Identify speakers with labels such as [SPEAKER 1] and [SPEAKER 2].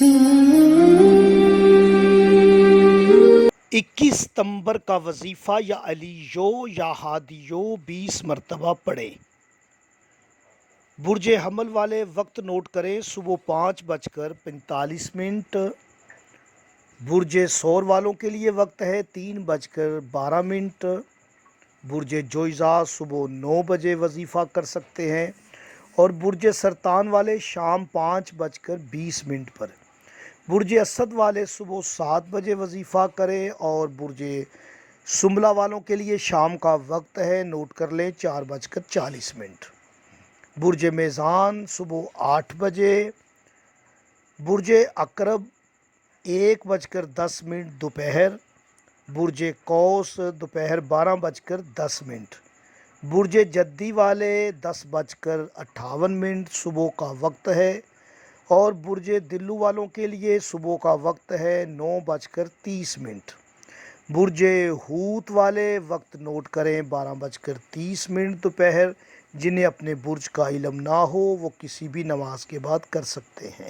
[SPEAKER 1] 21 ستمبر کا وظیفہ یا علیو یا ہادیو 20 مرتبہ پڑھیں۔ برج حمل والے وقت نوٹ کریں: صبح 5:45۔ برج ثور والوں کے لیے وقت ہے 3:12۔ برج جوئزہ صبح 9 بجے وظیفہ کر سکتے ہیں، اور برج سرطان والے شام 5:20 پر۔ برج اسد والے صبح 7 بجے وظیفہ کریں، اور برج سنبلہ والوں کے لیے شام کا وقت ہے، نوٹ کر لیں، 4:40۔ برج میزان صبح 8 بجے۔ برج عقرب 1:10 دوپہر۔ برج قوس دوپہر 12:10۔ برج جدی والے 10:58 صبح کا وقت ہے، اور برج دلو والوں کے لیے صبح کا وقت ہے 9:30۔ برج حوت والے وقت نوٹ کریں: 12:30 دوپہر۔ جنہیں اپنے برج کا علم نہ ہو وہ کسی بھی نماز کے بعد کر سکتے ہیں۔